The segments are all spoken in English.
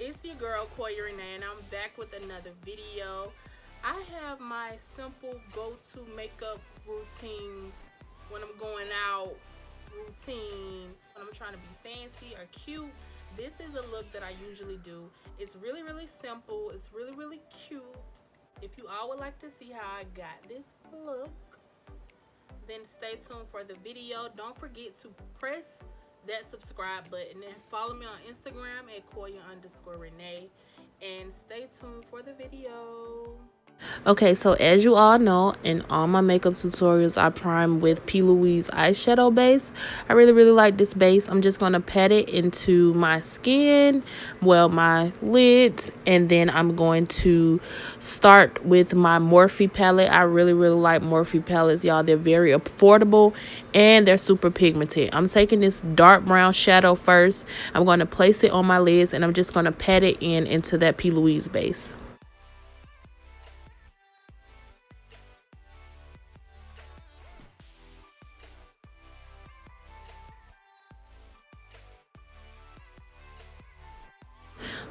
It's your girl Quoia Renae, and I'm back with another video. I have my simple go-to makeup routine when I'm going out, routine when I'm trying to be fancy or cute. This is a look that I usually do. It's really simple. It's really cute. If you all would like to see how I got this look, then stay tuned for the video. Don't forget to press that subscribe button and follow me on Instagram at Quoia_Renae, and stay tuned for the video. Okay, so as you all know, in all my makeup tutorials, I prime with P. Louise eyeshadow base. I really like this base. I'm just going to pat it into my skin, well, my lids, and then I'm going to start with my Morphe palette. I really like Morphe palettes, y'all. They're very affordable and they're super pigmented. I'm taking this dark brown shadow first. I'm going to place it on my lids, and I'm just going to pat it into that P. Louise base.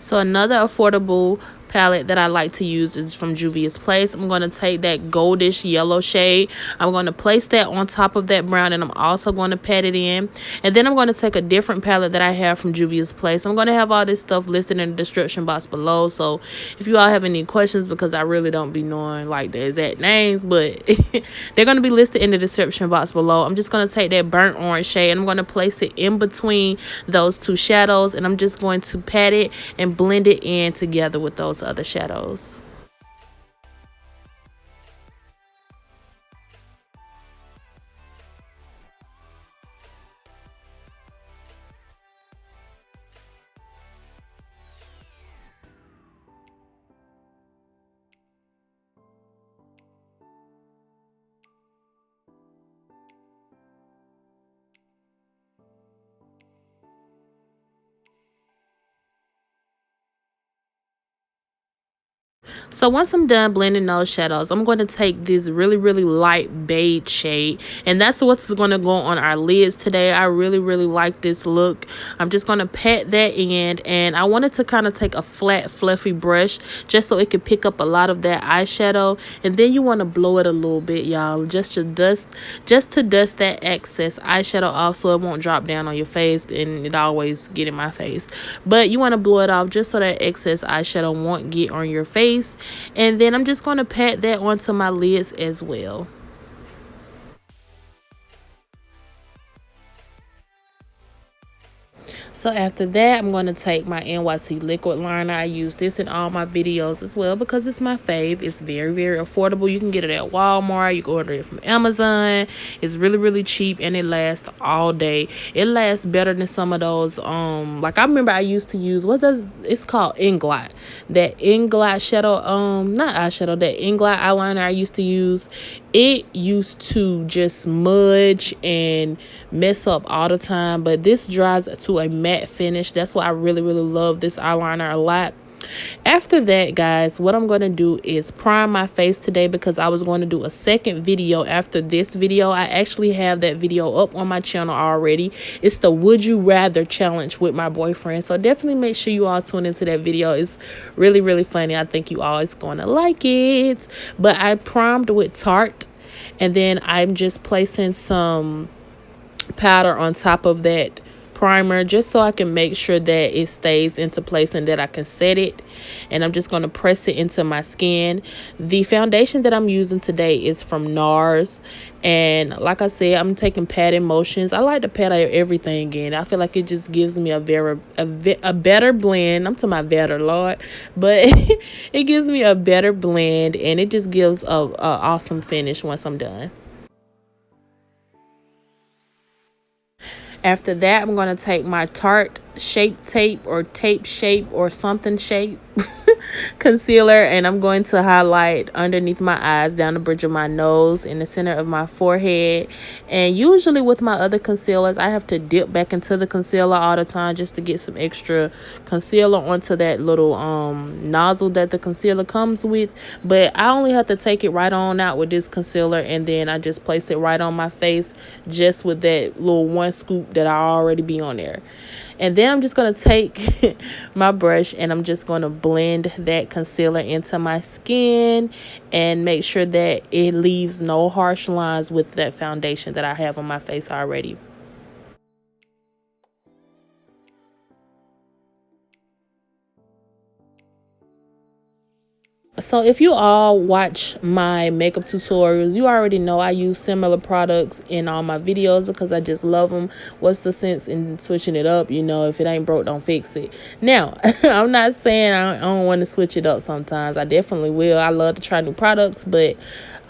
So another affordable palette that I like to use is from Juvia's Place. I'm going to take that goldish yellow shade. I'm going to place that on top of that brown, and I'm also going to pat it in. And then I'm going to take a different palette that I have from Juvia's Place. I'm going to have all this stuff listed in the description box below. So if you all have any questions, because I really don't be knowing like the exact names, but they're going to be listed in the description box below. I'm just going to take that burnt orange shade, and I'm going to place it in between those two shadows, and I'm just going to pat it and blend it in together with those other shadows. So once I'm done blending those shadows, I'm going to take this really light beige shade, and that's what's going to go on our lids today. I really like this look. I'm just going to pat that in, and I wanted to kind of take a flat fluffy brush just so it could pick up a lot of that eyeshadow, and then you want to blow it a little bit, y'all, just to dust that excess eyeshadow off so it won't drop down on your face, and it always get in my face. But you want to blow it off just so that excess eyeshadow won't get on your face. And then I'm just going to pat that onto my lids as well. So after that, I'm going to take my NYC liquid liner. I use this in all my videos as well because it's my fave. It's very affordable. You can get it at Walmart. You can order it from Amazon. It's really cheap, and it lasts all day. It lasts better than some of those like I remember I used to use, it's called Inglot. That Inglot shadow, not eyeshadow, that Inglot eyeliner I used to use. It used to just smudge and mess up all the time, but this dries to a matte finish. That's why I really love this eyeliner a lot. After that, guys, what I'm going to do is prime my face today, because I was going to do a second video after this video. I actually have that video up on my channel already. It's the Would You Rather challenge with my boyfriend, so definitely make sure you all tune into that video. It's really funny. I think you all is going to like it. But I primed with Tarte, and then I'm just placing some powder on top of that primer just so I can make sure that it stays into place and that I can set it. And I'm just going to press it into my skin. The foundation that I'm using today is from NARS, and like I said, I'm taking patting motions. I like to pat everything in. I feel like it just gives me a better blend. I'm talking about better, Lord, but it gives me a better blend, and it just gives a awesome finish once I'm done. After that, I'm going to take my Tarte Shape Tape or Tape Shape or something shape. concealer, and I'm going to highlight underneath my eyes, down the bridge of my nose, in the center of my forehead. And usually with my other concealers, I have to dip back into the concealer all the time just to get some extra concealer onto that little nozzle that the concealer comes with. But I only have to take it right on out with this concealer, and then I just place it right on my face just with that little one scoop that I already be on there. And then I'm just going to take my brush and I'm just going to blend that concealer into my skin and make sure that it leaves no harsh lines with that foundation that I have on my face already. So if you all watch my makeup tutorials, you already know I use similar products in all my videos because I just love them. What's the sense in switching it up? You know, if it ain't broke, don't fix it. Now, I'm not saying I don't want to switch it up sometimes. I definitely will. I love to try new products, but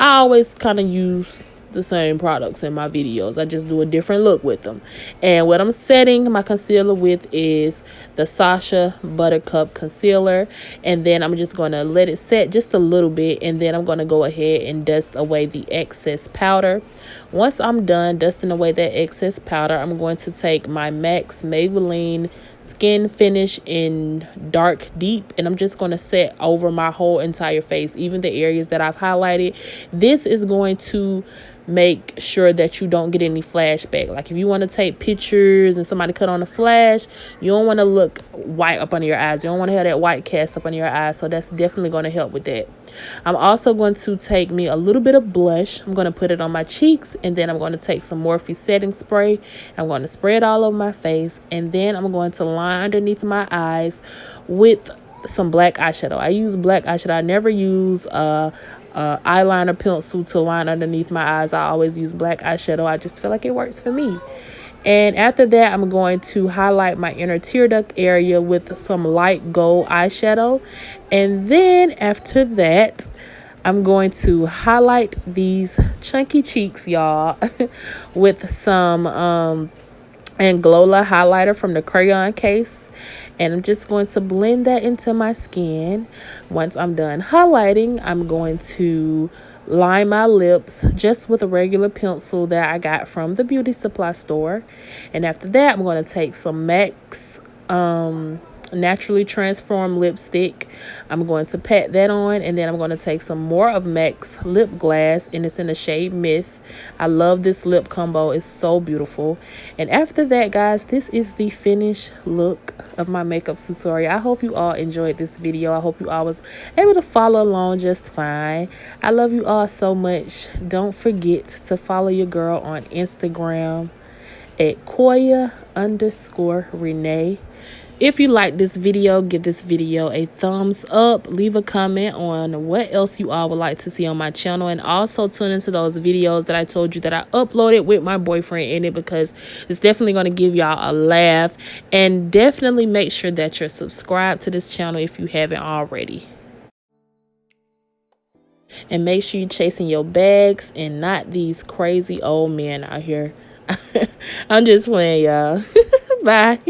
I always kind of use the same products in my videos. I just do a different look with them. And what I'm setting my concealer with is the Sasha Buttercup concealer, and then I'm just going to let it set just a little bit, and then I'm going to go ahead and dust away the excess powder. Once I'm done dusting away that excess powder, I'm going to take my MAC's Maybelline Skin Finish in Dark Deep, and I'm just going to set over my whole entire face, even the areas that I've highlighted. This is going to make sure that you don't get any flashback. Like if you want to take pictures and somebody cut on a flash, you don't want to look white up under your eyes. You don't want to have that white cast up under your eyes. So that's definitely going to help with that. I'm also going to take me a little bit of blush. I'm going to put it on my cheeks, and then I'm going to take some Morphe setting spray. I'm going to spray it all over my face, and then I'm going to line underneath my eyes with some black eyeshadow. I use black eyeshadow. I never use eyeliner pencil to line underneath my eyes. I always use black eyeshadow. I just feel like it works for me. And after that, I'm going to highlight my inner tear duct area with some light gold eyeshadow. And then after that, I'm going to highlight these chunky cheeks, y'all, with some Anglola highlighter from the crayon case. And I'm just going to blend that into my skin. Once I'm done highlighting, I'm going to line my lips just with a regular pencil that I got from the beauty supply store. And after that, I'm going to take some MAC's Naturally Transformed lipstick. I'm going to pat that on, and then I'm going to take some more of MAC's lip glass, and it's in the shade Myth. I love this lip combo. It's so beautiful. And after that, guys, this is the finished look of my makeup tutorial. I hope you all enjoyed this video. I hope you all was able to follow along just fine. I love you all so much. Don't forget to follow your girl on Instagram at Quoia_Renae. If you like this video, give this video a thumbs up. Leave a comment on what else you all would like to see on my channel. And also tune into those videos that I told you that I uploaded with my boyfriend in it, because it's definitely going to give y'all a laugh. And definitely make sure that you're subscribed to this channel if you haven't already. And make sure you're chasing your bags and not these crazy old men out here. I'm just playing, y'all. Bye.